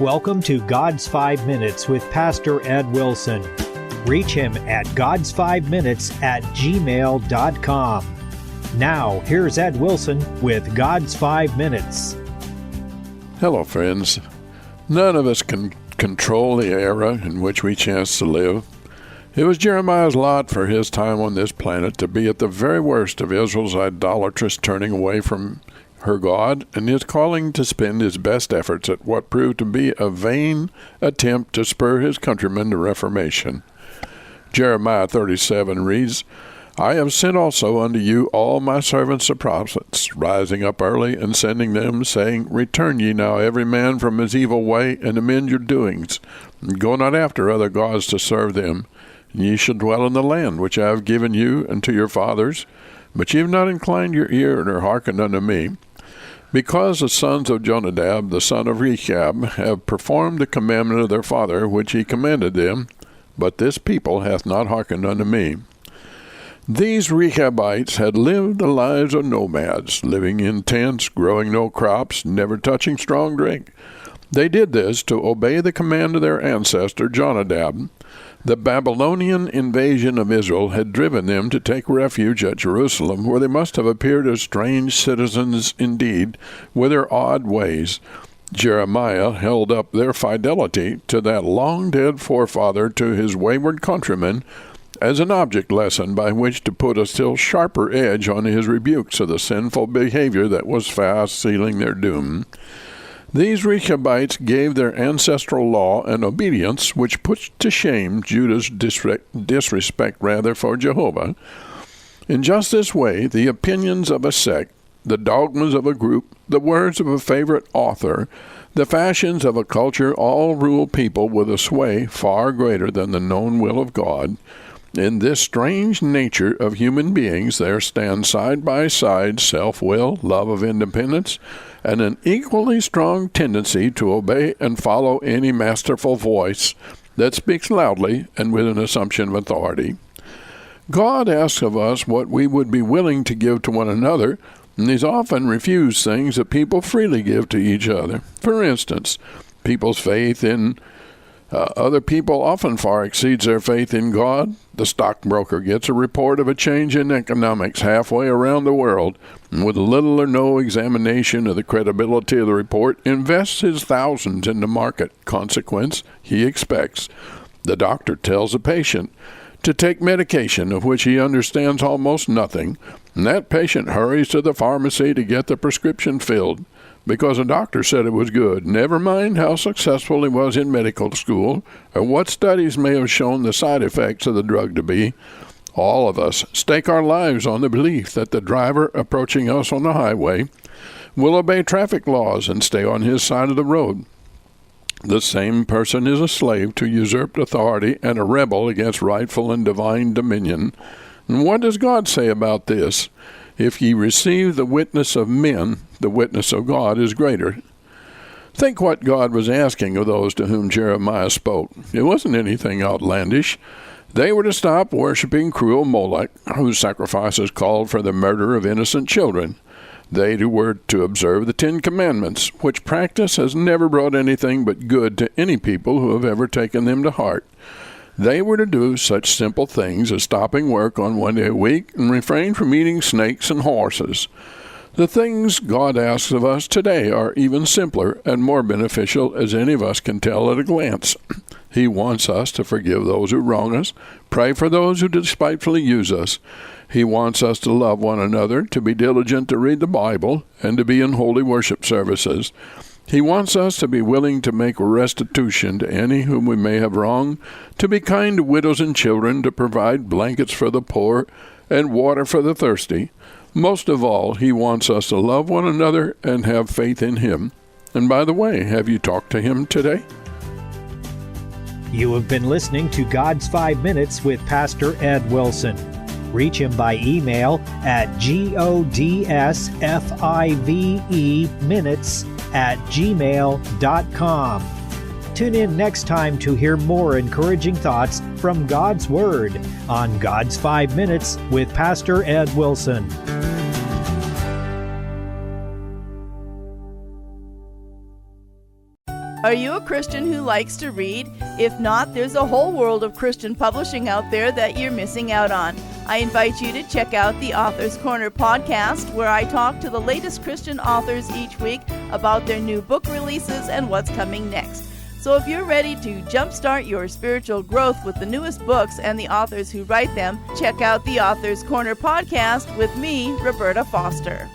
Welcome to God's 5 Minutes with Pastor Ed Wilson. Reach him at GodsFiveMinutes@gmail.com. Now, here's Ed Wilson with God's 5 Minutes. Hello, friends. None of us can control the era in which we chance to live. It was Jeremiah's lot for his time on this planet to be at the very worst of Israel's idolatrous turning away from her God, and his calling to spend his best efforts at what proved to be a vain attempt to spur his countrymen to reformation. Jeremiah 37 reads, I have sent also unto you all my servants the prophets, rising up early and sending them, saying, Return ye now every man from his evil way, and amend your doings. And go not after other gods to serve them. And ye shall dwell in the land which I have given you and to your fathers. But ye have not inclined your ear, nor hearkened unto me. Because the sons of Jonadab, the son of Rechab, have performed the commandment of their father, which he commanded them, but this people hath not hearkened unto me. These Rechabites had lived the lives of nomads, living in tents, growing no crops, never touching strong drink. They did this to obey the command of their ancestor Jonadab. The Babylonian invasion of Israel had driven them to take refuge at Jerusalem, where they must have appeared as strange citizens indeed, with their odd ways. Jeremiah held up their fidelity to that long-dead forefather to his wayward countrymen as an object lesson by which to put a still sharper edge on his rebukes of the sinful behavior that was fast sealing their doom. These Rechabites gave their ancestral law an obedience which puts to shame Judah's disrespect for Jehovah. In just this way, the opinions of a sect, the dogmas of a group, the words of a favorite author, the fashions of a culture all rule people with a sway far greater than the known will of God. In this strange nature of human beings there stand side by side self-will, love of independence, and an equally strong tendency to obey and follow any masterful voice that speaks loudly and with an assumption of authority. God asks of us what we would be willing to give to one another, and He's often refused things that people freely give to each other. For instance, people's faith in other people often far exceeds their faith in God. The stockbroker gets a report of a change in economics halfway around the world, and with little or no examination of the credibility of the report, invests his thousands in the market. Consequence, he expects. The doctor tells the patient to take medication of which he understands almost nothing, and that patient hurries to the pharmacy to get the prescription filled, because a doctor said it was good, never mind how successful he was in medical school, or what studies may have shown the side effects of the drug to be. All of us stake our lives on the belief that the driver approaching us on the highway will obey traffic laws and stay on his side of the road. The same person is a slave to usurped authority and a rebel against rightful and divine dominion. And what does God say about this? If ye receive the witness of men, the witness of God is greater. Think what God was asking of those to whom Jeremiah spoke. It wasn't anything outlandish. They were to stop worshiping cruel Molech, whose sacrifices called for the murder of innocent children. They were to observe the 10 Commandments, which practice has never brought anything but good to any people who have ever taken them to heart. They were to do such simple things as stopping work on one day a week and refrain from eating snakes and horses. The things God asks of us today are even simpler and more beneficial, as any of us can tell at a glance. He wants us to forgive those who wrong us, pray for those who despitefully use us. He wants us to love one another, to be diligent to read the Bible, and to be in holy worship services. He wants us to be willing to make restitution to any whom we may have wronged, to be kind to widows and children, to provide blankets for the poor and water for the thirsty. Most of all, He wants us to love one another and have faith in Him. And by the way, have you talked to Him today? You have been listening to God's 5 Minutes with Pastor Ed Wilson. Reach him by email at GodsFiveMinutes@gmail.com. Tune in next time to hear more encouraging thoughts from God's Word on God's 5 Minutes with Pastor Ed Wilson. Are you a Christian who likes to read? If not, there's a whole world of Christian publishing out there that you're missing out on. I invite you to check out the Author's Corner podcast, where I talk to the latest Christian authors each week about their new book releases and what's coming next. So if you're ready to jumpstart your spiritual growth with the newest books and the authors who write them, check out the Author's Corner podcast with me, Roberta Foster.